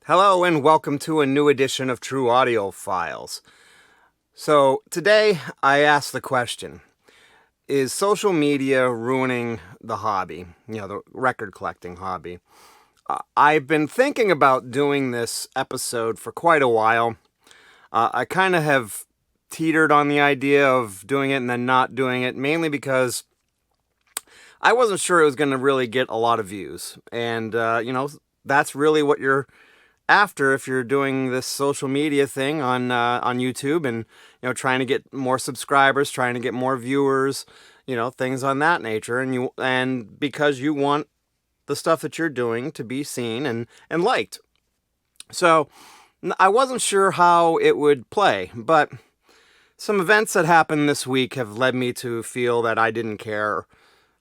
Hello and welcome to a new edition of True Audio Files. So today I asked the question, is social media ruining the hobby, the record collecting hobby? I've been thinking about doing this episode for quite a while. I kind of have teetered on the idea of doing it and then not doing it, mainly because I wasn't sure it was going to really get a lot of views. And, that's really what you're after if you're doing this social media thing on YouTube and trying to get more subscribers, trying to get more viewers, things on that nature, and because you want the stuff that you're doing to be seen and liked. So I wasn't sure how it would play, but some events that happened this week have led me to feel that I didn't care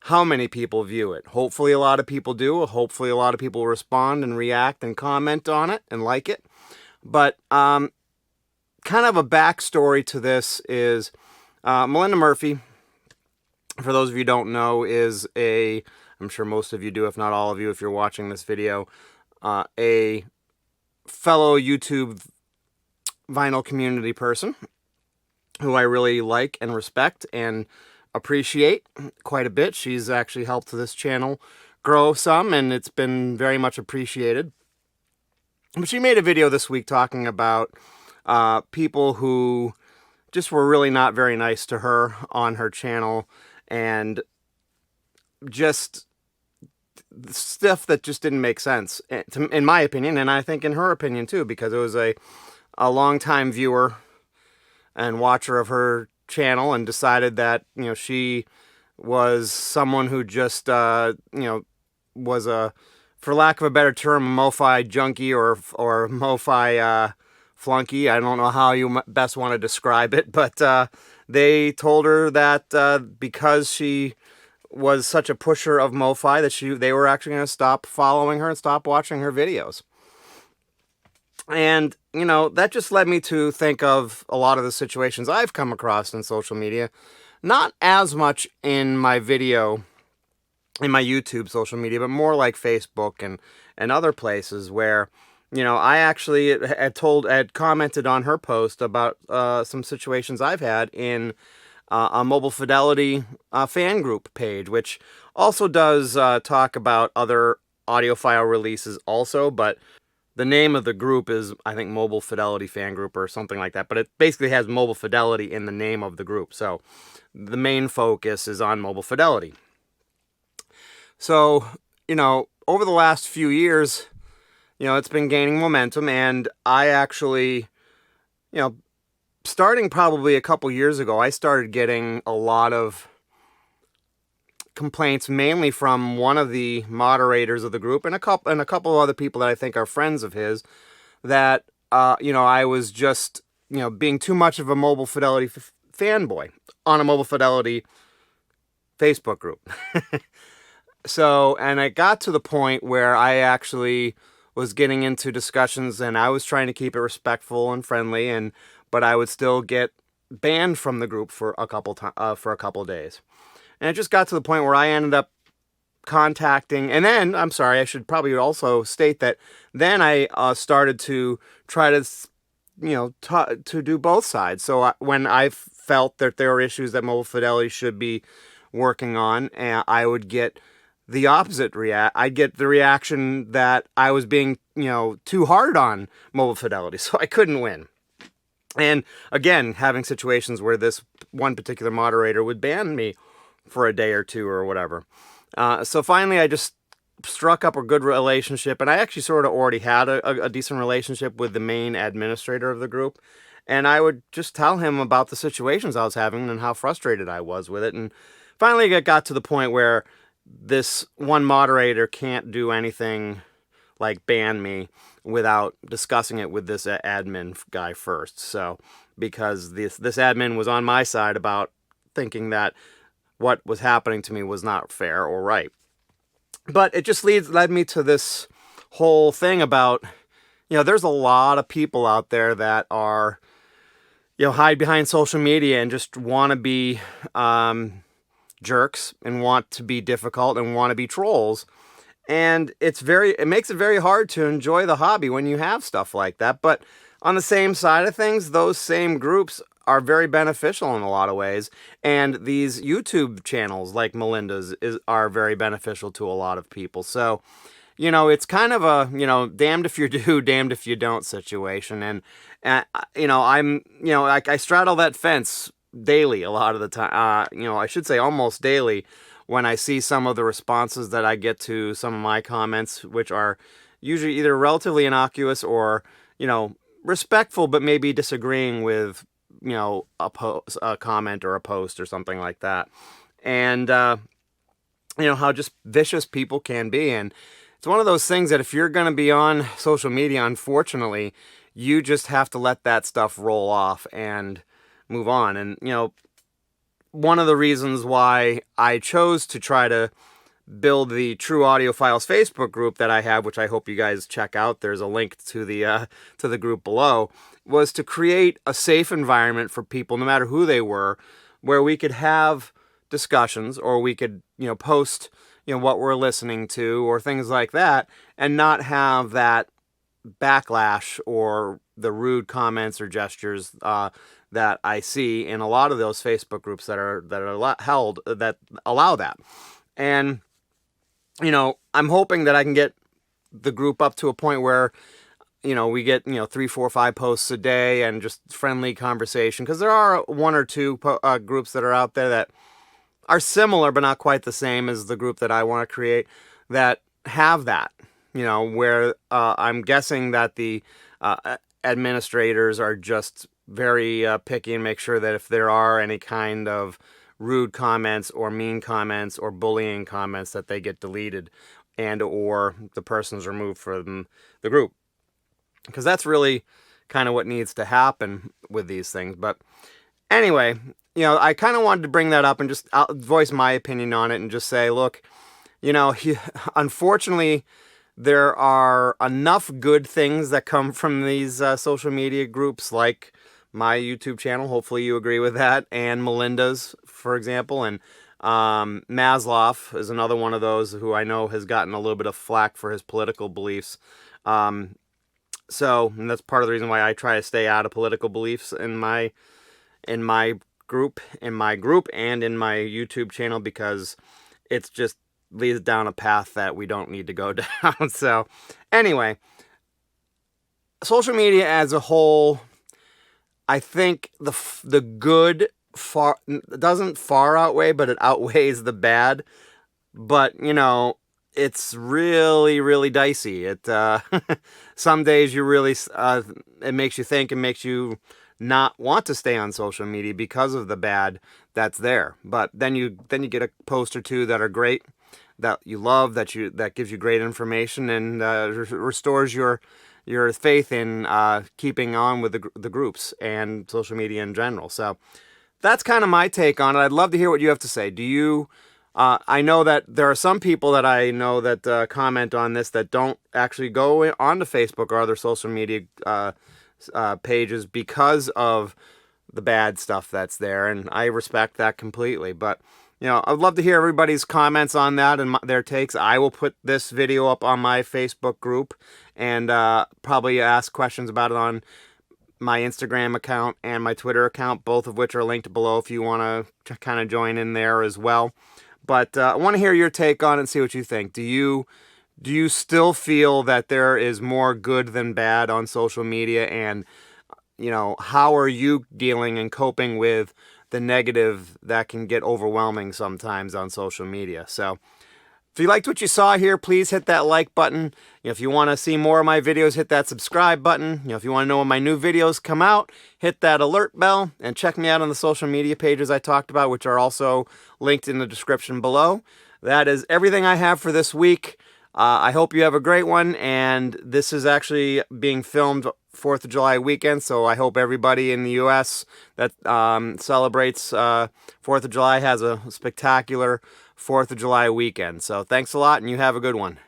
how many people view it. Hopefully a lot of people do. Hopefully a lot of people respond and react and comment on it and like it. But kind of a backstory to this is Melinda Murphy, for those of you who don't know, is I'm sure most of you do, if not all of you, if you're watching this video, a fellow YouTube vinyl community person who I really like and respect and appreciate quite a bit. She's actually helped this channel grow some, and it's been very much appreciated. But she made a video this week talking about people who just were really not very nice to her on her channel, and just stuff that just didn't make sense, in my opinion, and I think in her opinion too, because it was a longtime viewer and watcher of her channel and decided that she was someone who just was a, for lack of a better term, a MoFi junkie or MoFi flunky. I don't know how you best want to describe it, but they told her that because she was such a pusher of MoFi that they were actually going to stop following her and stop watching her videos. And, that just led me to think of a lot of the situations I've come across in social media. Not as much in my YouTube social media, but more like Facebook and other places where, I actually had commented on her post about some situations I've had in a Mobile Fidelity fan group page, which also does talk about other audiophile releases also, but the name of the group is, I think, Mobile Fidelity Fan Group or something like that. But it basically has Mobile Fidelity in the name of the group. So the main focus is on Mobile Fidelity. So, over the last few years, it's been gaining momentum. And I actually, starting probably a couple years ago, I started getting a lot of complaints, mainly from one of the moderators of the group and a couple other people that I think are friends of his, that I was just being too much of a Mobile Fidelity fanboy on a Mobile Fidelity Facebook group. So, and it got to the point where I actually was getting into discussions, and I was trying to keep it respectful and friendly, but I would still get banned from the group for a couple days. And it just got to the point where I ended up contacting, and then, I'm sorry, I should probably also state that then I started to try to, to do both sides. So when I felt that there were issues that Mobile Fidelity should be working on, and I would get the opposite I'd get the reaction that I was being, too hard on Mobile Fidelity, so I couldn't win. And again, having situations where this one particular moderator would ban me for a day or two or whatever. So finally, I just struck up a good relationship, and I actually sort of already had a decent relationship with the main administrator of the group, and I would just tell him about the situations I was having and how frustrated I was with it. And finally, it got to the point where this one moderator can't do anything like ban me without discussing it with this admin guy first. So, because this admin was on my side about thinking that what was happening to me was not fair or right. But it just led me to this whole thing about, there's a lot of people out there that are, hide behind social media and just want to be jerks and want to be difficult and want to be trolls. And it makes it very hard to enjoy the hobby when you have stuff like that. But on the same side of things, those same groups are very beneficial in a lot of ways. And these YouTube channels like Melinda's are very beneficial to a lot of people. So, it's kind of a, damned if you do, damned if you don't situation. And I straddle that fence daily a lot of the time. I should say almost daily when I see some of the responses that I get to some of my comments, which are usually either relatively innocuous or, respectful, but maybe disagreeing with, a comment or a post or something like that. And, how just vicious people can be. And it's one of those things that if you're going to be on social media, unfortunately, you just have to let that stuff roll off and move on. And, one of the reasons why I chose to try to build the True Audiophiles Facebook group that I have, which I hope you guys check out, there's a link to the group below, was to create a safe environment for people, no matter who they were, where we could have discussions, or we could, post, what we're listening to or things like that, and not have that backlash or the rude comments or gestures that I see in a lot of those Facebook groups that are held that allow that. And I'm hoping that I can get the group up to a point where we get 3, 4, 5 posts a day and just friendly conversation, because there are one or two groups that are out there that are similar but not quite the same as the group that I want to create, that have that, where I'm guessing that the administrators are just very picky and make sure that if there are any kind of rude comments or mean comments or bullying comments, that they get deleted and or the person's removed from the group, because that's really kind of what needs to happen with these things. But anyway, I kind of wanted to bring that up and just voice my opinion on it and just say, look, unfortunately, there are enough good things that come from these social media groups, like my YouTube channel. Hopefully you agree with that. And Melinda's, for example. And Maslow is another one of those who I know has gotten a little bit of flack for his political beliefs. And that's part of the reason why I try to stay out of political beliefs in my group, and in my YouTube channel, because it's just leads down a path that we don't need to go down. So anyway, social media as a whole, I think the good doesn't far outweigh, but it outweighs the bad. But it's really, really dicey. It some days you really it makes you think, and makes you not want to stay on social media because of the bad that's there. But then you get a post or two that are great, that you love, that gives you great information, and restores your faith in keeping on with the groups and social media in general. So that's kind of my take on it. I'd love to hear what you have to say. Do you? I know that there are some people that I know that comment on this that don't actually go onto Facebook or other social media pages because of the bad stuff that's there, and I respect that completely. But I'd love to hear everybody's comments on that and their takes. I will put this video up on my Facebook group, and probably ask questions about it on my Instagram account and my Twitter account, both of which are linked below if you want to kind of join in there as well. But I want to hear your take on it and see what you think. Do you still feel that there is more good than bad on social media? And, how are you dealing and coping with the negative that can get overwhelming sometimes on social media? So if you liked what you saw here, please hit that like button. If you want to see more of my videos, hit that subscribe button. If you want to know when my new videos come out, hit that alert bell, and check me out on the social media pages I talked about, which are also linked in the description below. That is everything I have for this week. I hope you have a great one, and this is actually being filmed 4th of July weekend, so I hope everybody in the U.S. that celebrates 4th of July has a spectacular 4th of July weekend. So thanks a lot, and you have a good one.